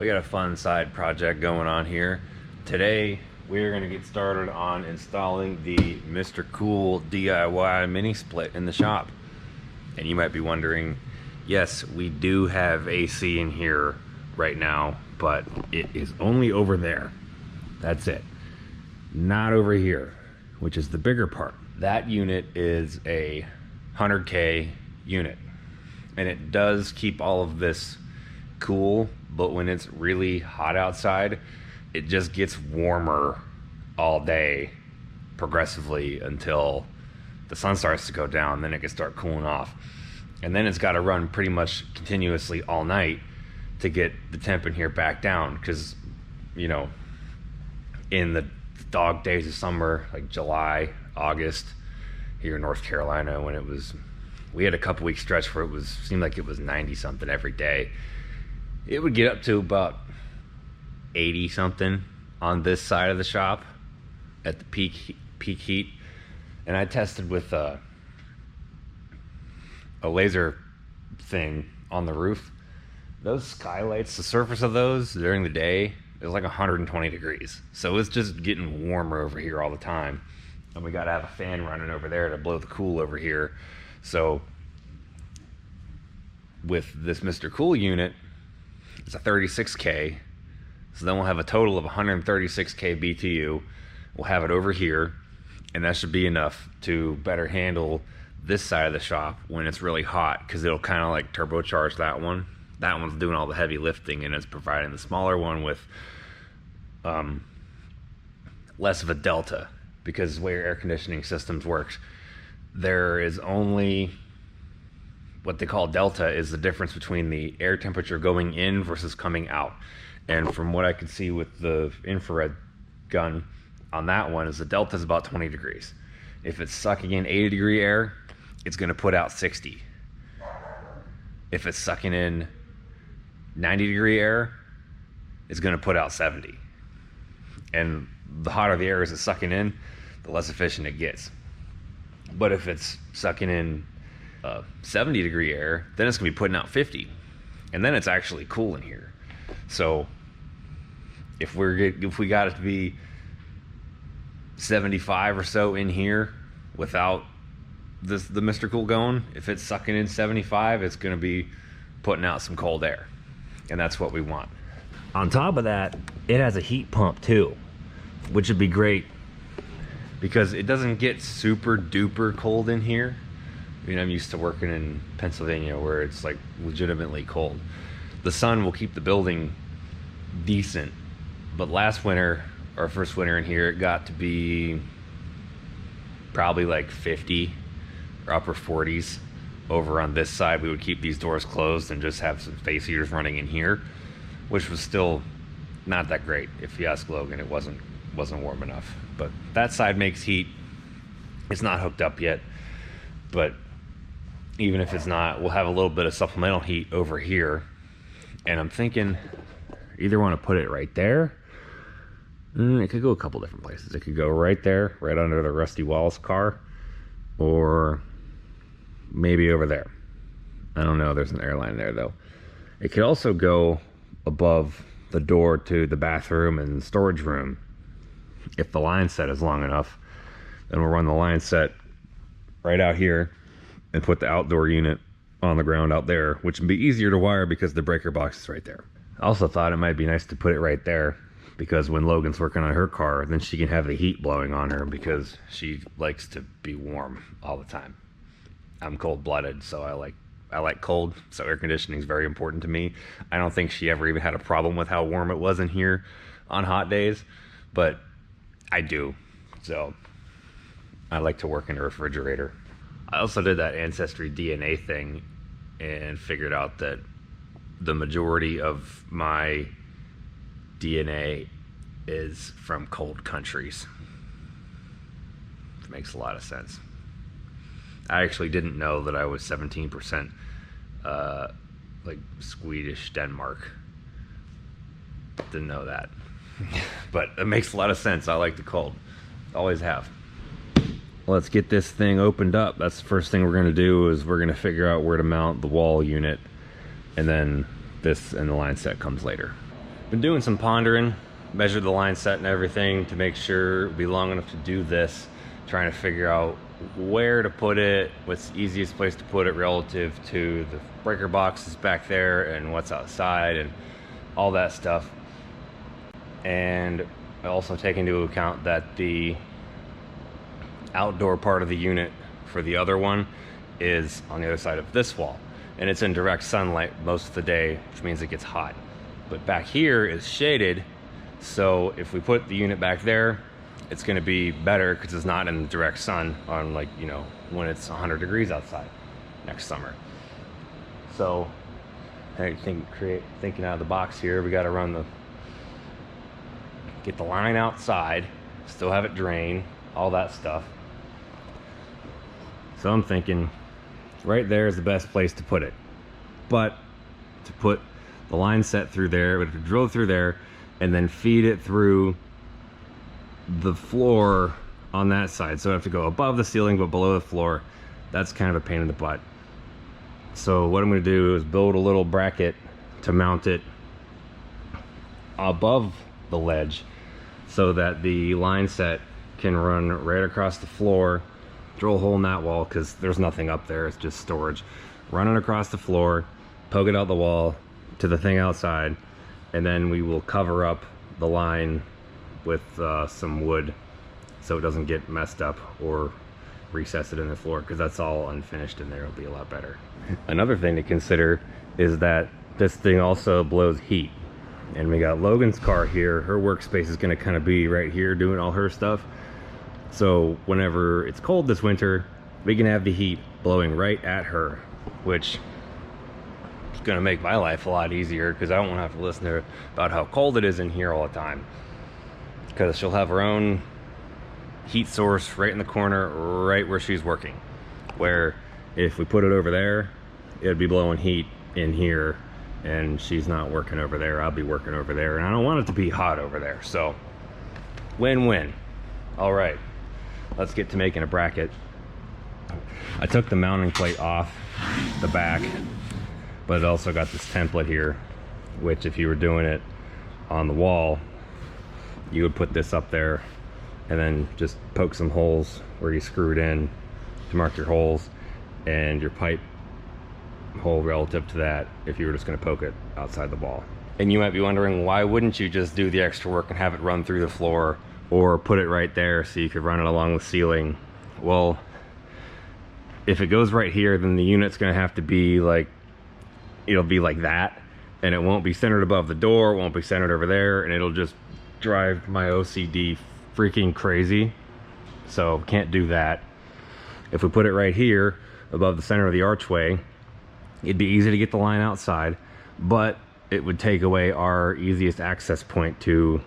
We got a fun side project going on here. Today, we're going to get started on installing the Mr. Cool DIY Mini Split in the shop. And you might be wondering, yes, we do have AC in here right now, but it is only over there. That's it. Not over here, which is the bigger part. That unit is a 100K unit, and it does keep all of this cool, but when it's really hot outside, it just gets warmer all day progressively until the sun starts to go down. Then it can start cooling off, and then it's got to run pretty much continuously all night to get the temp in here back down, because you know, in the dog days of summer like July, August here in North Carolina, when we had a couple week stretch where seemed like it was 90 something every day. It would get up to about 80 something on this side of the shop at the peak heat. And I tested with a laser thing on the roof. Those skylights, the surface of those during the day is like 120 degrees. So it's just getting warmer over here all the time. And we got to have a fan running over there to blow the cool over here. So with this Mr. Cool unit, it's a 36K. So then we'll have a total of 136K BTU. We'll have it over here, and that should be enough to better handle this side of the shop when it's really hot, because it'll kind of like turbocharge that one. That one's doing all the heavy lifting, and it's providing the smaller one with less of a delta, because the way air conditioning systems works, there is only what they call delta, is the difference between the air temperature going in versus coming out. And from what I could see with the infrared gun on that one, is the delta is about 20 degrees. If it's sucking in 80 degree air, it's going to put out 60. If it's sucking in 90 degree air, it's going to put out 70. And the hotter the air is it's sucking in, the less efficient it gets. But if it's sucking in 70 degree air, then it's gonna be putting out 50, and then it's actually cool in here. So if we got it to be 75 or so in here without the Mr. Cool going, if it's sucking in 75, it's gonna be putting out some cold air, and that's what we want. On top of that, it has a heat pump too, which would be great because it doesn't get super duper cold in here. I mean, I'm used to working in Pennsylvania where it's like legitimately cold. The sun will keep the building decent, but last winter, our first winter in here, it got to be probably like 50 or upper 40s. Over on this side, we would keep these doors closed and just have some space heaters running in here, which was still not that great. If you ask Logan, it wasn't warm enough. But that side makes heat. It's not hooked up yet, but even if it's not, we'll have a little bit of supplemental heat over here. And I'm thinking either want to put it right there. It could go a couple different places. It could go right there, right under the Rusty Walls car, or maybe over there. I don't know, there's an airline there though. It could also go above the door to the bathroom and storage room. If the line set is long enough, then we'll run the line set right out here and put the outdoor unit on the ground out there, which would be easier to wire because the breaker box is right there. I also thought it might be nice to put it right there, because when Logan's working on her car, then she can have the heat blowing on her, because she likes to be warm all the time. I'm cold-blooded, so I like cold, so air conditioning is very important to me. I don't think she ever even had a problem with how warm it was in here on hot days, but I do. So I like to work in a refrigerator. I also did that Ancestry DNA thing and figured out that the majority of my DNA is from cold countries. It makes a lot of sense. I actually didn't know that I was 17% like Swedish Denmark. Didn't know that. But it makes a lot of sense. I like the cold. Always have. Let's get this thing opened up. That's the first thing we're going to do, is we're going to figure out where to mount the wall unit, and then this and the line set comes later. Been doing some pondering, measured the line set and everything to make sure it'll be long enough to do this, trying to figure out where to put it, what's the easiest place to put it relative to the breaker boxes back there and what's outside and all that stuff. And I also take into account that the outdoor part of the unit for the other one is on the other side of this wall, and it's in direct sunlight most of the day, which means it gets hot. But back here is shaded, so if we put the unit back there, it's going to be better because it's not in the direct sun on, like, you know, when it's 100 degrees outside next summer. So I think thinking out of the box here, we got to get the line outside, still have it drain, all that stuff. So I'm thinking right there is the best place to put it. But to put the line set through there, we have to drill through there and then feed it through the floor on that side. So I have to go above the ceiling but below the floor. That's kind of a pain in the butt. So what I'm going to do is build a little bracket to mount it above the ledge so that the line set can run right across the floor. Drill a hole in that wall because there's nothing up there, it's just storage. Run it across the floor, poke it out the wall to the thing outside, and then we will cover up the line with some wood so it doesn't get messed up, or recess it in the floor because that's all unfinished in there. It'll be a lot better. Another thing to consider is that this thing also blows heat, and we got Logan's car here. Her workspace is going to kind of be right here doing all her stuff. So whenever it's cold this winter, we can have the heat blowing right at her, which is going to make my life a lot easier because I won't have to listen to her about how cold it is in here all the time. Because she'll have her own heat source right in the corner, right where she's working. Where if we put it over there, it'd be blowing heat in here, and she's not working over there, I'll be working over there, and I don't want it to be hot over there. So win-win. All right. Let's get to making a bracket. I took the mounting plate off the back, but it also got this template here, which if you were doing it on the wall, you would put this up there and then just poke some holes where you screwed in to mark your holes, and your pipe hole relative to that if you were just going to poke it outside the wall. And you might be wondering, why wouldn't you just do the extra work and have it run through the floor, or put it right there so you could run it along the ceiling? Well, if it goes right here, then the unit's going to have to be like, it'll be like that, and it won't be centered above the door, it won't be centered over there, and it'll just drive my OCD freaking crazy. So can't do that. If we put it right here above the center of the archway, it'd be easy to get the line outside, but it would take away our easiest access point to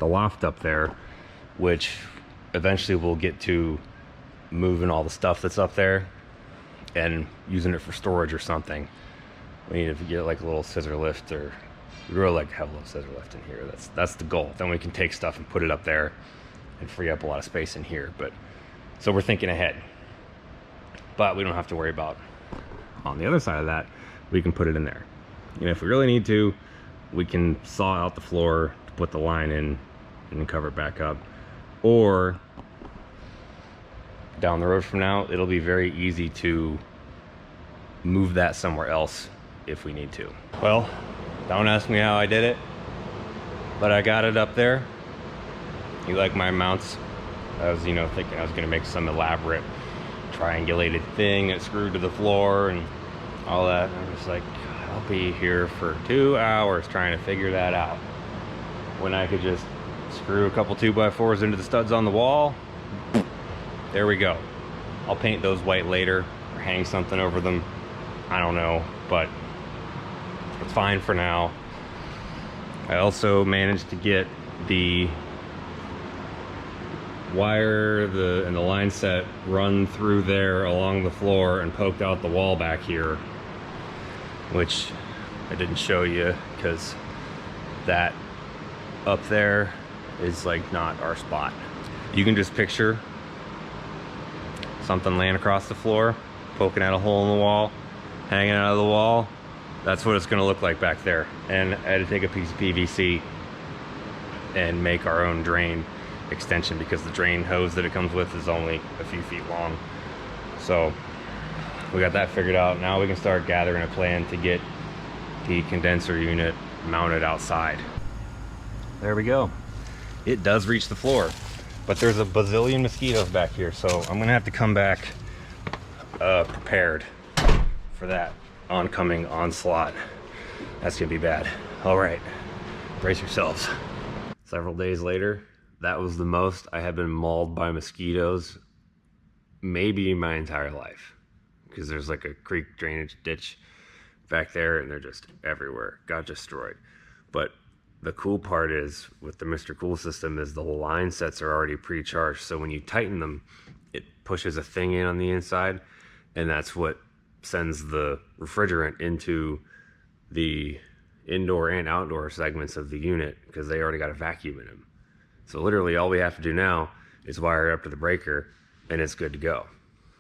the loft up there, which eventually we'll get to moving all the stuff that's up there and using it for storage or something. We need to get like a little scissor lift, or we'd really like to have a little scissor lift in here. That's the goal. Then we can take stuff and put it up there and free up a lot of space in here. But so we're thinking ahead, but we don't have to worry about on the other side of that. We can put it in there. You know, if we really need to, we can saw out the floor to put the line in and cover it back up. Or down the road from now, it'll be very easy to move that somewhere else if we need to. Well, don't ask me how I did it, but I got it up there. You like my mounts? I was, you know, thinking I was gonna make some elaborate triangulated thing that screwed to the floor and all that. And I'm just like, I'll be here for 2 hours trying to figure that out, when I could just screw a couple 2x4s into the studs on the wall. There we go. I'll paint those white later or hang something over them. I don't know, but it's fine for now. I also managed to get the wire and the line set run through there along the floor and poked out the wall back here, which I didn't show you because that up there is like not our spot. You can just picture something laying across the floor, poking out a hole in the wall, hanging out of the wall. That's what it's gonna look like back there. And I had to take a piece of PVC and make our own drain extension because the drain hose that it comes with is only a few feet long. So we got that figured out. Now we can start gathering a plan to get the condenser unit mounted outside. There we go. It does reach the floor, but there's a bazillion mosquitoes back here, so I'm gonna have to come back prepared for that oncoming onslaught. That's gonna be bad. All right, brace yourselves. Several days later, that was the most I have been mauled by mosquitoes maybe my entire life, because there's like a creek drainage ditch back there and they're just everywhere. Got destroyed. But the cool part is with the Mr. Cool system is the line sets are already pre-charged, so when you tighten them, it pushes a thing in on the inside, and that's what sends the refrigerant into the indoor and outdoor segments of the unit, because they already got a vacuum in them. So literally all we have to do now is wire it up to the breaker and it's good to go,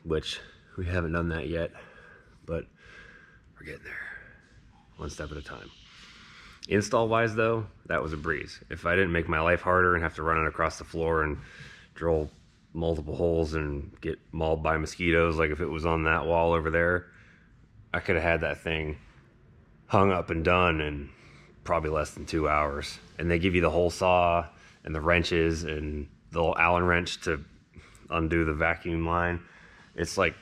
which we haven't done that yet, but we're getting there one step at a time. Install wise though, that was a breeze. If I didn't make my life harder and have to run it across the floor and drill multiple holes and get mauled by mosquitoes, like if it was on that wall over there, I could have had that thing hung up and done in probably less than 2 hours. And they give you the hole saw and the wrenches and the little Allen wrench to undo the vacuum line. It's like,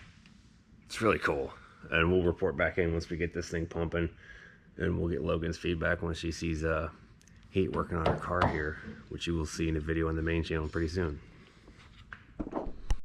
it's really cool. And we'll report back in once we get this thing pumping, and we'll get Logan's feedback once she sees heat working on her car here, which you will see in a video on the main channel pretty soon.